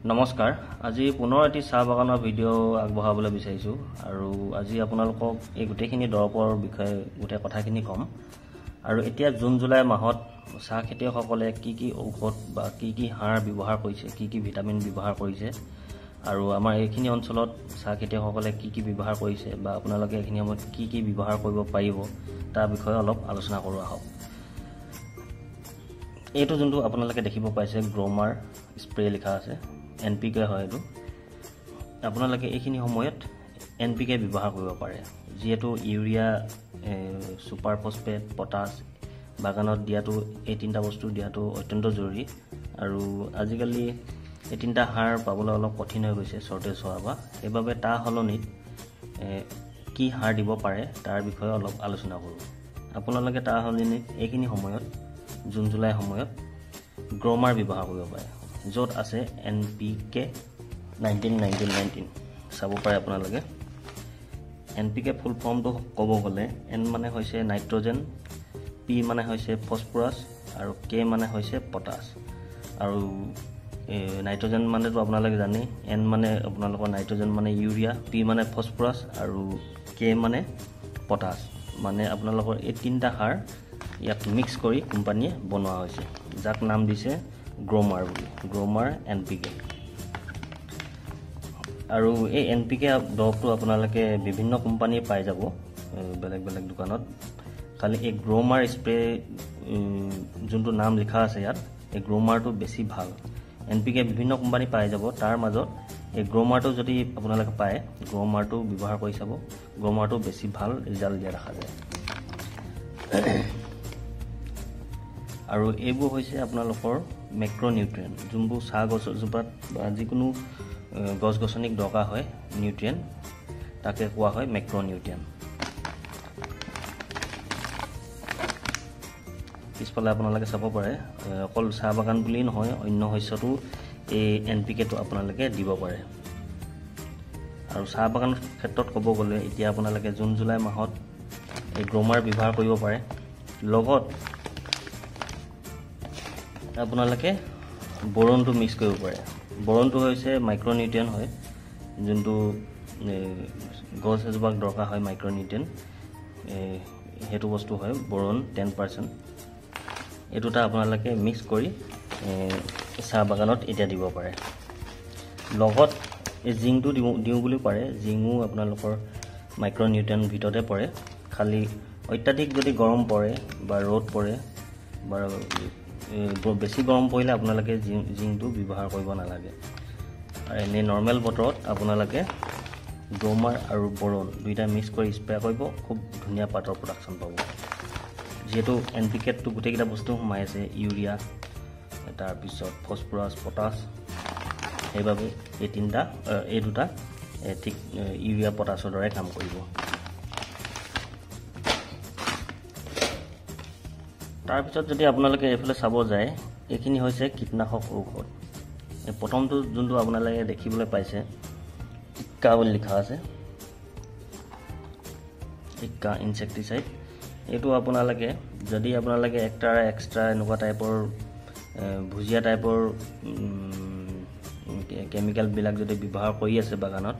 নমস্কাৰ আজি পুনৰ এটি চাহ বাগানৰ ভিডিঅ' আগবঢ়াবলৈ বিচাৰিছো আৰু আজি আপোনালোকক এই গুটেখিনি দৰবৰ বিষয়ে গুটে কথাখিনি কম আৰু এতিয়া জুন জুলাই মাহত চাহ খেতিয়কসকলে কি ঔষধ বা কি সাৰ ব্যৱহাৰ কৰিছে কি ভিটামিন ব্যৱহাৰ কৰিছে আৰু আমাৰ এইখিনি অঞ্চলত চাহ খেতিয়কসকলে কি ব্যৱহাৰ কৰিছে বা আপোনালোকে এইখিনি সময়ত কি ব্যৱহাৰ কৰিব পাৰিব তাৰ বিষয়ে অলপ আলোচনা কৰোঁ আহক। এইটো যোনটো আপোনালোকে দেখিব পাইছে গ্ৰোমাৰ স্প্ৰে লিখা আছে NPK হয় এটো আপোনালোকে এইখিনি সময়ত NPK ব্যৱহাৰ কৰিব পাৰে যেহেতু ইউৰিয়া সুপাৰ ফসফেট পটাছ বাগানত দিয়াটো এই তিনটা বস্তু দিয়াটো অত্যন্ত জৰুৰী আৰু আজিকালি এই তিনটা সাৰ পাবলৈ অলপ কঠিন হৈ গৈছে শৰ্টেজ হোৱা বা এবাবে তা হলনিত কি সাৰ দিব পাৰে তাৰ বিষয়ে অলপ আলোচনা কৰোঁ। আপোনালোকে তা হলনিত এইখিনি সময়ত জুন জুলাই সময়ত গ্ৰোমাৰ ব্যৱহাৰ কৰিব পাৰে য'ত আছে NPK 19 চাব পাৰে আপোনালোকে NPK ফুল ফৰ্মটো ক'ব গ'লে N মানে হৈছে নাইট্ৰজেন P মানে হৈছে ফসফৰাছ আৰু K মানে হৈছে পটাছ আৰু নাইট্ৰজেন মানেটো আপোনালোকে জানে N মানে আপোনালোকৰ নাইট্ৰজেন মানে ইউৰিয়া P মানে ফসফৰাছ আৰু K মানে পটাছ মানে আপোনালোকৰ এই তিনটা সাৰ ইয়াক মিক্স কৰি কোম্পানীয়ে বনোৱা হৈছে যাক নাম দিছে গ্ৰোমাৰ NPK আৰু এই NPK দৰবটো আপোনালোকে বিভিন্ন কোম্পানী পাই যাব বেলেগ দোকানত খালি এই গ্ৰোমাৰ স্প্ৰে যোনটো নাম লিখা আছে ইয়াত এই গ্ৰোমাৰটো বেছি ভাল NPK বিভিন্ন কোম্পানী পাই যাব তাৰ মাজত এই গ্ৰোমাৰটো যদি আপোনালোকে পায় গ্ৰোমাৰটো ব্যৱহাৰ কৰি চাব গ্ৰোমাৰটো বেছি ভাল ৰিজাল্ট দিয়া দেখা যায় আৰু এইবোৰ হৈছে আপোনালোকৰ মেক্ৰনিউট্ৰিয়েন্ট যোনবোৰ চাহ গছজোপাত বা যিকোনো গছ গছনিক দৰকাৰ হয় নিউট্ৰিয়েন্ট তাকে কোৱা হয় মেক্ৰনিউট্ৰিয়েন্ট। পিছফালে আপোনালোকে চাব পাৰে অকল চাহ বাগান বুলি নহয় অন্য শস্যটো এই NPKটো আপোনালোকে দিব পাৰে আৰু চাহ বাগানৰ ক্ষেত্ৰত ক'ব গ'লে এতিয়া আপোনালোকে জুন জুলাই মাহত এই গ্ৰোমাৰ ব্যৱহাৰ কৰিব পাৰে লগত আপোনালোকে বৰণটো মিক্স কৰিব পাৰে বৰণটো হৈছে মাইক্ৰনিউট্ৰিয়েন্ট হয় যোনটো গছ এজোপাক দৰকাৰ হয় মাইক্ৰনিউট্ৰিয়েন্ট হেতু বস্তু হয় বৰণ 10% এই দুটা আপোনালোকে মিক্স কৰি চাহ বাগানত এতিয়া দিব পাৰে লগত এই জিংটো দিও বুলি পাৰে জিংও আপোনালোকৰ মাইক্ৰনিউট্ৰিয়েন্ট ভিতৰতে পৰে খালি অত্যাধিক যদি গৰম পৰে বা ৰ'দ পৰে বা বেছি গৰম পৰিলে আপোনালোকে জিংটো ব্যৱহাৰ কৰিব নালাগে আৰু এনে নৰ্মেল বতৰত আপোনালোকে গ্ৰোমাৰ আৰু বৰণ দুইটা মিক্স কৰি স্প্ৰে কৰিব খুব ধুনীয়া পাতৰ প্ৰডাকশ্যন পাব যেহেতু NPKটো গোটেইকেইটা বস্তু সোমাই আছে ইউৰিয়া তাৰপিছত ফসফৰাছ পটাছ সেইবাবে এই দুটা ঠিক ইউৰিয়া পটাছৰ দৰে কাম কৰিব। তাৰপিছত যদি আপোনালোকে এইফালে চাব যায় এইখিনি হৈছে কীটনাশক ঔষধ প্ৰথমটো যোনটো আপোনালোকে দেখিবলৈ পাইছে ইক্কা বুলি লিখা আছে ইক্কা ইনসেক্টিসাইড এইটো আপোনালোকে যদি আপোনালোকে এক্সট্ৰা এনেকুৱা টাইপৰ ভুজিয়া টাইপৰ কেমিকেল বিলাক যদি ব্যৱহাৰ কৰি আছে বাগানত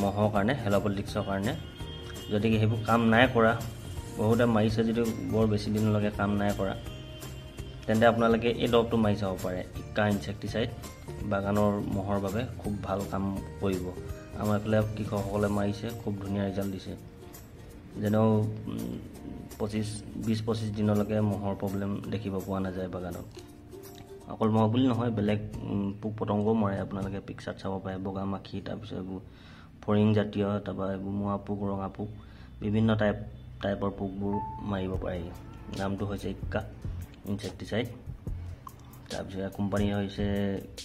মহৰ কাৰণে হেলোপলিটিক্সৰ কাৰণে যদি সেইবোৰ কাম নাই কৰা বহুতে মাৰিছে যদি বৰ বেছি দিনলৈকে কাম নাই কৰা তেন্তে আপোনালোকে এই দৰবটো মাৰি চাব পাৰে ইক্কা ইনসেক্টিসাইড বাগানৰ মহৰ বাবে খুব ভাল কাম কৰিব আমাৰ এফালে কৃষকসকলে মাৰিছে খুব ধুনীয়া ৰিজাল্ট দিছে যেনেও 20-25 দিনলৈকে মহৰ প্ৰব্লেম দেখিব পোৱা নাযায় বাগানত অকল মহ বুলি নহয় বেলেগ পোক পতংগও মৰে আপোনালোকে পিকচাৰত চাব পাৰে বগা মাখি তাৰপিছত এইবোৰ ফৰিং জাতীয় তাৰপৰা এইবোৰ মোৱা পোক ৰঙা পোক বিভিন্ন টাইপৰ পোকবোৰ মাৰিব পাৰি নামটো হৈছে ইক্কা ইনসেক্টিসাইড তাৰপিছত কোম্পানী হৈছে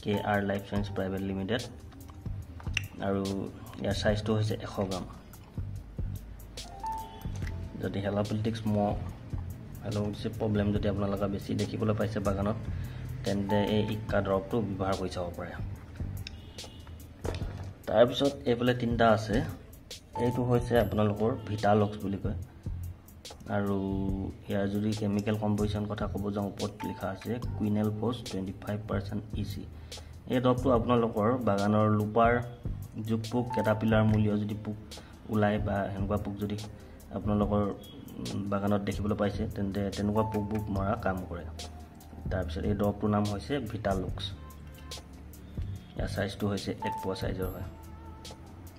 KR life science private limited আৰু ইয়াৰ সাইজটো হৈছে 100 গ্ৰাম যদি হেলোপলিটিক্স প্ৰব্লেম যদি আপোনালোকে বেছি দেখিবলৈ পাইছে বাগানত তেন্তে এই ইক্কা দৰবটো ব্যৱহাৰ কৰি চাব পাৰে। তাৰপিছত এইফালে তিনটা আছে এইটো হৈছে আপোনালোকৰ ভিটালক্স বুলি কয় আৰু ইয়াৰ যদি কেমিকেল কম্পোজিশন কথা ক'ব যাওঁ ওপৰত লিখা আছে কুইনেল ফোস 25% EC এই দৰৱটো আপোনালোকৰ বাগানৰ লুপাৰ জোক পোক কেটাপিলাৰ মূলীয় যদি পোক ওলায় বা এনেকুৱা পোক যদি আপোনালোকৰ বাগানত দেখিবলৈ পাইছে তেন্তে তেনেকুৱা পোকবোৰ মৰা কাম কৰে। তাৰপিছত এই দৰৱটোৰ নাম হৈছে ভিটালুক্স। ইয়াৰ সাইজটো হৈছে 1 পোৱা সাইজৰ হয়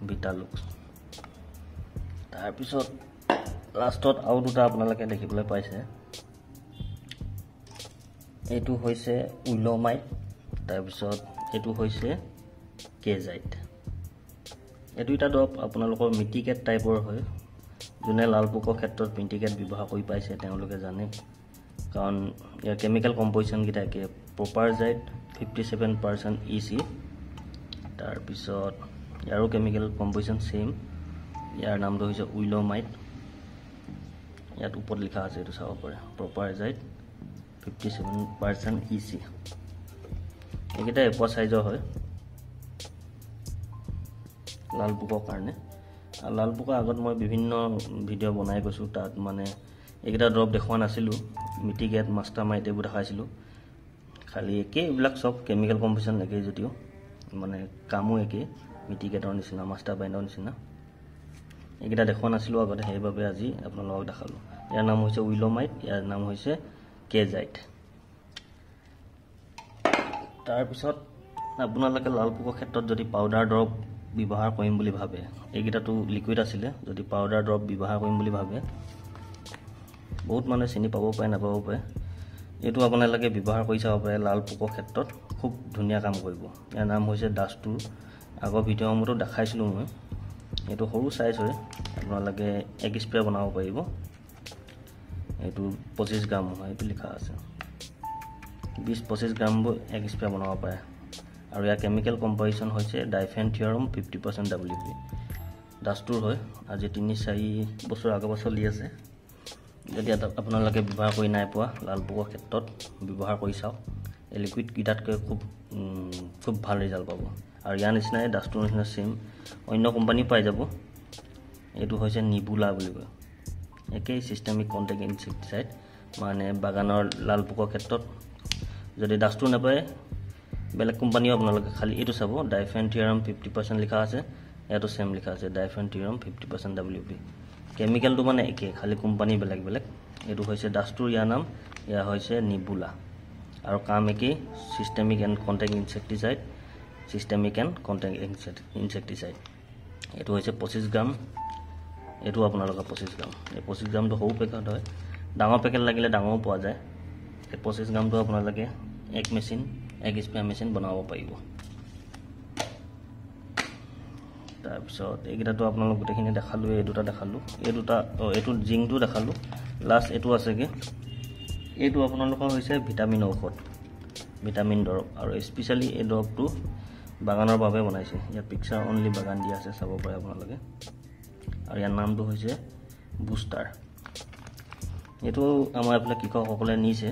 ভিটালুক্স। তাৰপিছত লাষ্টত আৰু দুটা আপোনালোকে দেখিবলৈ পাইছে, এইটো হৈছে উইল'মাইট, তাৰপিছত এইটো হৈছে কেজাইট। এই দুটা দৰৱ আপোনালোকৰ মিটিকেট টাইপৰ হয়। যোনে লাল পোকৰ ক্ষেত্ৰত মিটিকেট ব্যৱহাৰ কৰি পাইছে তেওঁলোকে জানে, কাৰণ ইয়াৰ কেমিকেল কম্পজিশ্যনকেইটা একে। প্ৰপাৰজাইট 57% EC, তাৰপিছত ইয়াৰো কেমিকেল কম্পজিশ্যন ছেইম। ইয়াৰ নামটো হৈছে উইল'মাইট। ইয়াত ওপৰত লিখা আছে, এইটো চাব পাৰে, প্ৰপাৰজাইট 57% EC। এইকেইটা 1 পোৱা সাইজৰ হয় লাল পোকৰ কাৰণে। আৰু লাল পোকৰ আগত মই বিভিন্ন ভিডিঅ' বনাই গৈছোঁ, তাত মানে এইকেইটা দৰৱ দেখুওৱা নাছিলোঁ। মিটিগেট, মাষ্টাৰমাইট এইবোৰ দেখাইছিলোঁ। খালি একেই, এইবিলাক চব কেমিকেল কম্পজিশ্যন একেই যদিও মানে কামো একেই, মিটিগেটৰ নিচিনা, মাষ্টাৰমাইটৰ নিচিনা। এইকেইটা দেখুওৱা নাছিলোঁ আগতে, সেইবাবে আজি আপোনালোকক দেখালোঁ। ইয়াৰ নাম হৈছে উইল'মাইট, ইয়াৰ নাম হৈছে কেজাইট। তাৰপিছত আপোনালোকে লাল পোকৰ ক্ষেত্ৰত যদি পাউডাৰ দৰৱ ব্যৱহাৰ কৰিম বুলি ভাবে, এইকেইটাটো লিকুইড আছিলে, যদি পাউডাৰ দৰৱ ব্যৱহাৰ কৰিম বুলি ভাবে, বহুত মানুহে চিনি পাব পাৰে, নাপাব পাৰে, এইটো আপোনালোকে ব্যৱহাৰ কৰি চাব পাৰে। লাল পোকৰ ক্ষেত্ৰত খুব ধুনীয়া কাম কৰিব। ইয়াৰ নাম হৈছে ডাষ্টুৰ। আগৰ ভিডিঅ'সমূহতো দেখাইছিলোঁ মই। এইটো সৰু সাইজ হয়, আপোনালোকে 1 স্প্ৰে বনাব পাৰিব। এইটো 25 গ্ৰাম হয়, এইটো লিখা আছে 20-25 গ্ৰামবোৰ 1 স্প্ৰে বনাব পাৰে। আৰু ইয়াৰ কেমিকেল কম্পজিশ্যন হৈছে ডাইফেনথিয়ৰম 50% WP। ডাষ্টুৰ হয়, আজি 3-4 বছৰ আগৰ পৰা চলি আছে। যদি আপোনালোকে ব্যৱহাৰ কৰি নাই পোৱা, লাল পোকৰ ক্ষেত্ৰত ব্যৱহাৰ কৰি চাওক। এই লিকুইডকেইটাতকৈ খুব ভাল ৰিজাল্ট পাব। আৰু ইয়াৰ নিচিনাই ডাষ্টুৰ নিচিনা ছেইম অন্য কোম্পানী পাই যাব। এইটো হৈছে নিবুলা বুলি কয়, একেই চিষ্টেমিক কণ্টেক্ট ইনচেক্টিচাইড। মানে বাগানৰ লাল পোকৰ ক্ষেত্ৰত যদি ডাষ্টুৰ নাপায়, বেলেগ কোম্পানীও আপোনালোকে খালি এইটো চাব, ডাইফেনথিয়ৰম 50% লিখা আছে, ইয়াতো ছেইম লিখা আছে ডাইফেনথিয়ৰম 50% WP। কেমিকেলটো মানে একেই, খালি কোম্পানী বেলেগ বেলেগ। এইটো হৈছে ডাষ্টুৰ, ইয়াৰ নাম, ইয়াৰ হৈছে নিবুলা। আৰু কাম একেই, systemic and contact insecticide, systemic and contact insecticide. এইটো হৈছে 25 গ্ৰাম, এইটো আপোনালোকৰ 25 গ্ৰাম। এই 25 গ্ৰামটো সৰু পেকেট হয়, ডাঙৰ পেকেট লাগিলে ডাঙৰো পোৱা যায়। এই 25 গ্ৰামটো আপোনালোকে 1 স্প্ৰে মেচিন বনাব পাৰিব। তাৰপিছত এইকেইটাতো আপোনালোক গোটেইখিনি দেখালোঁ, এই দুটা দেখালোঁ, এইটো জিংটো দেখালোঁ। লাষ্ট এইটো আছেগৈ, এইটো আপোনালোকৰ হৈছে ভিটামিন ঔষধ, ভিটামিন দৰৱ। আৰু স্পেচিয়েলি এই দৰৱটো বাগানৰ বাবে বনাইছে। ইয়াৰ পিকচাৰ অনলি বাগান দিয়া আছে, চাব পাৰে আপোনালোকে। আৰু ইয়াৰ নামটো হৈছে বুষ্টাৰ। এইটো আমাৰ এইফালে কৃষকসকলে নিছে,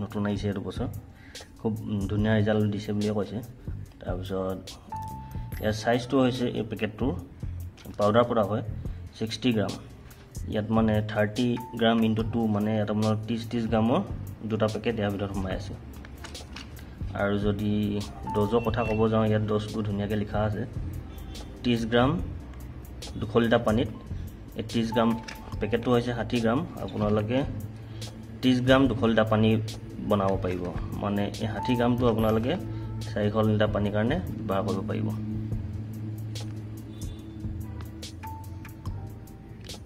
নতুন আহিছে এইটো বছৰ, খুব ধুনীয়া ৰিজাল্ট দিছে বুলিয়ে কৈছে। তাৰপিছত ইয়াৰ সাইজটো হৈছে, এই পেকেটটোৰ পাউডাৰ পৰা হয় 60 গ্ৰাম। ইয়াত মানে 30 গ্ৰাম × 2, মানে ইয়াত আপোনাৰ 30 গ্ৰামৰ দুটা পেকেট ইয়াৰ ভিতৰত সোমাই আছে। আৰু যদি ড'জৰ কথা ক'ব যাওঁ, ইয়াত ড'জটো ধুনীয়াকৈ লিখা আছে, 30 গ্ৰাম 200 লিটাৰ পানীত। এই 30 গ্ৰাম পেকেটটো হৈছে 60 গ্ৰাম। আপোনালোকে 30 গ্ৰাম 200 লিটাৰ পানী বনাব পাৰিব। মানে এই 60 গ্ৰামটো আপোনালোকে 400 লিটাৰ পানীৰ কাৰণে ব্যৱহাৰ কৰিব পাৰিব।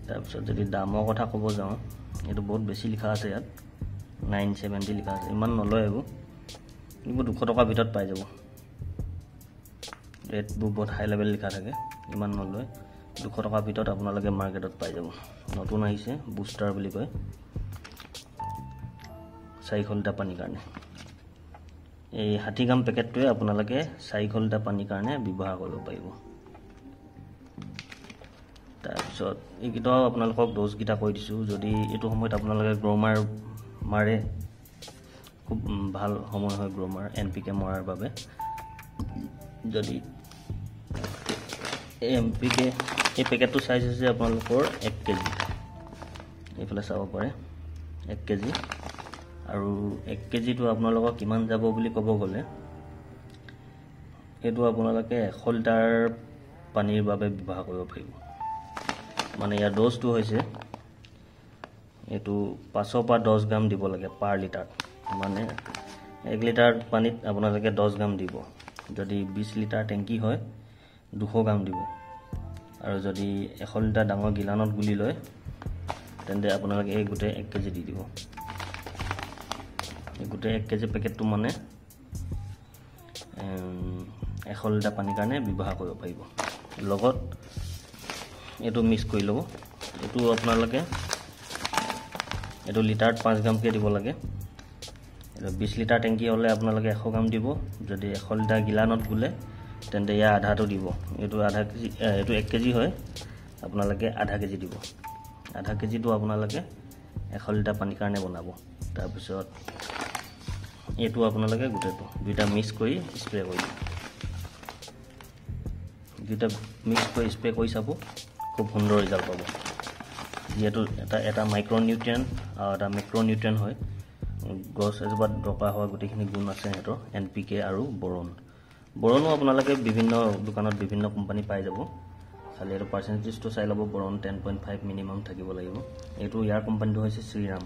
তাৰপিছত যদি দামৰ কথা ক'ব যাওঁ, এইটো বহুত বেছি লিখা আছে, ইয়াত 970 লিখা আছে। ইমান নলয় এইবোৰ 200 টকাৰ ভিতৰত পাই যাব। ৰেটবোৰ বহুত হাই লেভেল লিখা থাকে, ইমান নলয়। 200 টকাৰ ভিতৰত আপোনালোকে মাৰ্কেটত পাই যাব। নতুন আহিছে, বুষ্টাৰ বুলি কয়, 400 লিটাৰ পানীৰ কাৰণে। এই 60 গ্ৰাম পেকেটটোৱে আপোনালোকে 400 লিটাৰ পানীৰ কাৰণে ব্যৱহাৰ কৰিব পাৰিব। তাৰপিছত এইকেইটাও আপোনালোকক ড'জকেইটা কৈ দিছোঁ। যদি এইটো সময়ত আপোনালোকে গ্ৰ'মাৰ মাৰে, খুব ভাল সময় হয় গ্ৰ'মাৰ NPK মৰাৰ বাবে। যদি NPK, এই পেকেটটোৰ চাইজ হৈছে আপোনালোকৰ 1 কেজি, এইফালে চাব পাৰে 1 কেজি। আৰু 1 কেজিটো আপোনালোকক কিমান যাব বুলি ক'ব গ'লে, এইটো আপোনালোকে 100 লিটাৰ পানীৰ বাবে ব্যৱহাৰ কৰিব পাৰিব মানে ইয়াৰ ড'জটো হৈছে এইটো 5 পৰা 10 গ্ৰাম দিব লাগে পাৰ লিটাৰ মানে 1 লিটাৰ পানীত আপোনালোকে 10 গ্ৰাম দিব যদি 20 লিটাৰ টেংকি হয় 200 গ্ৰাম দিব আৰু যদি 100 লিটাৰ ডাঙৰ গিলানত গুলি লয় তেন্তে আপোনালোকে এই গোটে 1 কেজি দি দিব এই গোটে 1 কেজি পেকেটটো মানে 100 লিটাৰ পানীৰ কাৰণে ব্যৱহাৰ কৰিব পাৰিব লগত এইটো মিক্স কৰি ল'ব এইটো আপোনালোকে এইটো লিটাৰত 5 গ্ৰামকৈ দিব লাগে 20 লিটাৰ টেংকি হ'লে আপোনালোকে 100 গ্ৰাম দিব যদি 100 লিটাৰ গিলানত গুলে তেন্তে ইয়াৰ আধাটো দিব এইটো আধা কেজি এইটো 1 কেজি হয় আপোনালোকে আধা কেজি দিব আধা কেজিটো আপোনালোকে 100 লিটাৰ পানীৰ কাৰণে বনাব তাৰপিছত এইটো আপোনালোকে গোটেইটো দুইটা মিক্স কৰি স্প্ৰে কৰি দিব দুইটা মিক্স কৰি স্প্ৰে কৰি চাব খুব সুন্দৰ ৰিজাল্ট পাব যেহেতু এটা মাইক্ৰ'নিউট্ৰিয়েণ্ট আৰু এটা মেক্ৰ'নিউট্ৰিয়েণ্ট হয় গছ এজোপাত দৰকাৰ হোৱা গোটেইখিনি গুণ আছে সিহঁতৰ NPK আৰু বৰনো আপোনালোকে বিভিন্ন দোকানত বিভিন্ন কোম্পানী পাই যাব খালি এইটো পাৰ্চেণ্টেজটো চাই ল'ব বৰন 10.5 মিনিমাম থাকিব লাগিব এইটো ইয়াৰ কোম্পানীটো হৈছে শ্ৰীৰাম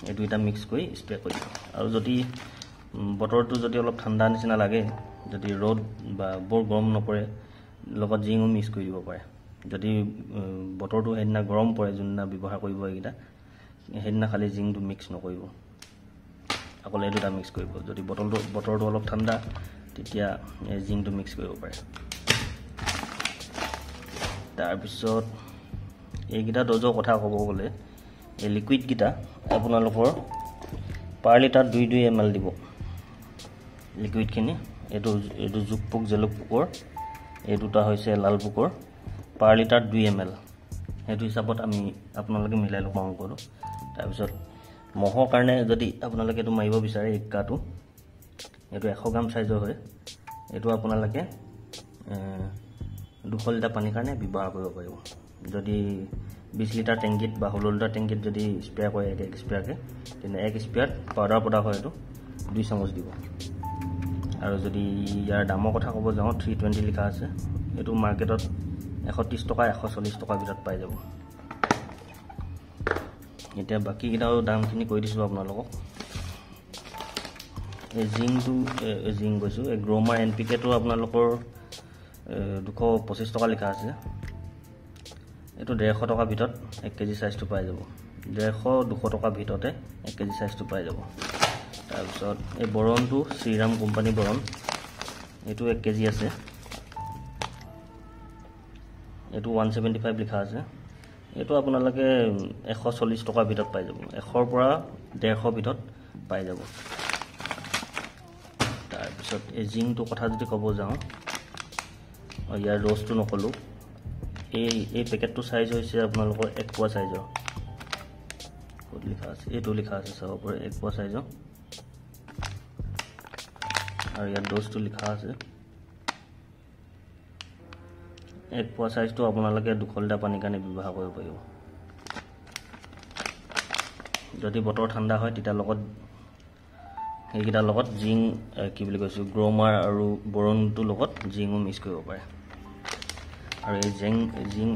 এই দুইটা মিক্স কৰি স্প্ৰে কৰি দিব আৰু যদি বতৰটো যদি অলপ ঠাণ্ডা নিচিনা লাগে যদি ৰ'দ বা বৰ গৰম নপৰে লগত জিংও মিক্স কৰি দিব পাৰে যদি বতৰটো সেইদিনা গৰম পৰে যোনদিনা ব্যৱহাৰ কৰিব এইকেইটা সেইদিনা খালি জিংটো মিক্স নকৰিব অকল এই দুটা মিক্স কৰিব যদি বতৰটো অলপ ঠাণ্ডা তেতিয়া জিংটো মিক্স কৰিব পাৰে তাৰপিছত এইকেইটা ড'জৰ কথা ক'ব গ'লে এই লিকুইডকেইটা আপোনালোকৰ পাৰ লিটাৰ 2 ml দিব লিকুইডখিনি এইটো জোক পোক জেলুক পোকৰ এই দুটা হৈছে লাল পোকৰ পাৰ লিটাৰ 2 ml সেইটো হিচাপত আমি আপোনালোকে মিলাই ল'ব অংকটো তাৰপিছত মহৰ কাৰণে যদি আপোনালোকে এইটো মাৰিব বিচাৰে ইক্কাটো এইটো 100 গ্ৰাম সাইজৰ হয় এইটো আপোনালোকে 200 লিটাৰ পানীৰ কাৰণে ব্যৱহাৰ কৰিব পাৰিব যদি 20 লিটাৰ টেংকিত বা 16 লিটাৰ টেংকিত যদি স্প্ৰে কৰে এক স্প্ৰেকে তেনে এক স্প্ৰেত পাউডাৰ পদা হয় এইটো 2 চামুচ দিব আৰু যদি ইয়াৰ দামৰ কথা ক'ব যাওঁ 320 লিখা আছে এইটো মাৰ্কেটত 130 টকা 140 টকাৰ ভিতৰত পাই যাব এতিয়া বাকি কিটাও দামখিনি কৈ দিছো আপোনালোকক এই জিং কৈছো এই গ্ৰোমাৰ NPK টো আপোনালোকৰ 225 টকা লিখা আছে এইটো 150 টকাৰ ভিতৰত 1 কেজি সাইজটো পাই যাব 150-200 টকাৰ ভিতৰতে 1 কেজি সাইজটো পাই যাব তাৰপিছত এই বৰণটো শ্ৰীৰাম কোম্পানী বৰণ এইটো 1 কেজি আছে এইটো 175 লিখা আছে এইটো আপোনালোকে 140 টকাৰ ভিতৰত পাই যাব 100 পৰা 150 ভিতৰত পাই যাব তাৰপিছত এই জিংটো কথা যদি ক'ব যাওঁ ইয়াৰ ড'জটো নকলো এই পেকেটটো সাইজ হৈছে আপোনালোকৰ 1 পোৱা সাইজৰ ক'ত লিখা আছে এইটো লিখা আছে চাব পাৰে 1 পোৱা সাইজৰ আৰু ইয়াৰ ড'জটো লিখা আছে 1 পোৱা সাইজটো আপোনালোকে 200 লিটাৰ পানীৰ কাৰণে ব্যৱহাৰ কৰিব পাৰিব যদি বতৰ ঠাণ্ডা হয় তেতিয়া লগত এইকেইটাৰ লগত জিং কি বুলি কৈছো গ্ৰোমাৰ আৰু বৰণটোৰ লগত জিংও মিক্স কৰিব পাৰে আৰু এই জিং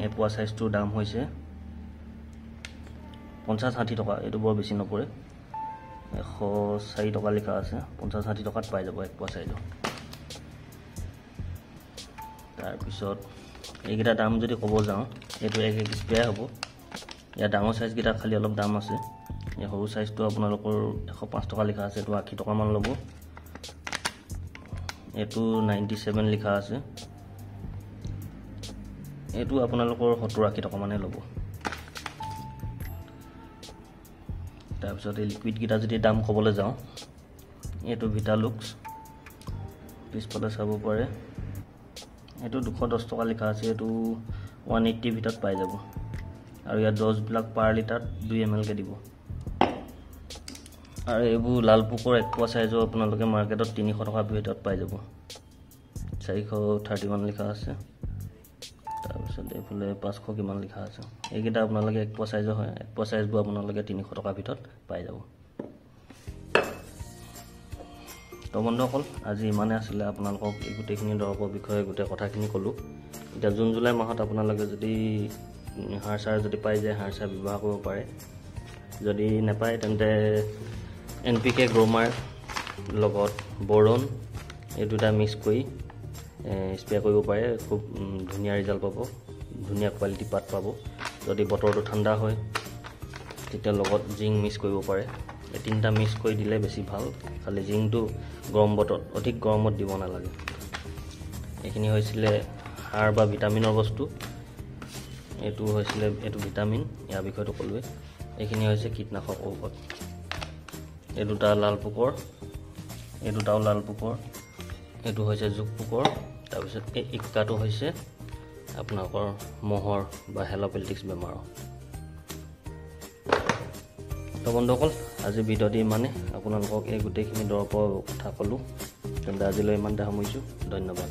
1 পোৱা সাইজটোৰ দাম হৈছে 50-60 টকা এইটো বৰ বেছি নপৰে 104 টকা লিখা আছে 50-60 টকাত পাই যাব 1 পোৱা সাইজৰ তাৰপিছত এইকেইটা দাম যদি ক'ব যাওঁ এইটো এক স্প্ৰে হ'ব ইয়াৰ ডাঙৰ সাইজ কেইটা খালি অলপ দাম আছে এই সৰু সাইজটো আপোনালোকৰ 105 টকা লিখা আছে এইটো 80 টকা মান ল'ব এইটো 97 লিখা আছে এইটো আপোনালোকৰ 70-80 টকা মানে ল'ব তাৰপিছত এই লিকুইড কেইটা যদি দাম ক'বলৈ যাওঁ এইটো ভিটালুক্স পিছফালে চাব পাৰে এইটো 210 টকা লিখা আছে এইটো 180 ভিতৰত পাই যাব আৰু ইয়াৰ ড'জ বিলাক পাৰ লিটাৰ 2 ml কে দিব আৰু এইবোৰ লাল পোকৰ 1 পোৱা সাইজৰ আপোনালোকে মাৰ্কেটত 300 টকা ভিতৰত পাই যাব 431 লিখা আছে তাৰপিছত এইফালে 500 কিমান লিখা আছে এইকেইটা আপোনালোকে 1 পোৱা সাইজৰ হয় 1 পোৱা সাইজবোৰ আপোনালোকে 300 টকা ভিতৰত পাই যাব তো বন্ধুসকল আজি ইমানে আছিলে আপোনালোকক এই গোটেইখিনি দৰৱৰ বিষয়ে গোটেই কথাখিনি ক'লোঁ এতিয়া জুন জুলাই মাহত আপোনালোকে যদি সাৰ চাৰ যদি পাই যায় সাৰ চাৰ ব্যৱহাৰ কৰিব পাৰে যদি নাপায় তেন্তে NPK গ্ৰোমাৰ লগত বৰণ এই দুটা মিক্স কৰি স্প্ৰে কৰিব পাৰে খুব ধুনীয়া ৰিজাল্ট পাব ধুনীয়া কোৱালিটি পাত পাব যদি বতৰটো ঠাণ্ডা হয় তেতিয়া লগত জিং মিক্স কৰিব পাৰে এই তিনিটা মিক্স কৰি দিলে বেছি ভাল খালি জিংটো গৰম বতৰত অধিক গৰমত দিব নালাগে এইখিনি হৈছিলে সাৰ বা ভিটামিনৰ বস্তু এইটো হৈছিলে এইটো ভিটামিন ইয়াৰ বিষয়টো ক'লোৱে এইখিনি হৈছে কীটনাশক ঔষধ এই দুটা লাল পোকৰ এই দুটাও লাল পোকৰ এইটো হৈছে জোক পোকৰ তাৰপিছত এই ইক্কাটো হৈছে আপোনালোকৰ মহৰ বা হেল'পেল্টিক্স বেমাৰৰ তো বন্ধুসকল আজি ভিডিঅ'টি ইমানে আপোনালোকক এই গোটেইখিনি দৰৱৰ কথা ক'লোঁ তেন্তে আজিলৈ ইমানতে সামৰিছোঁ ধন্যবাদ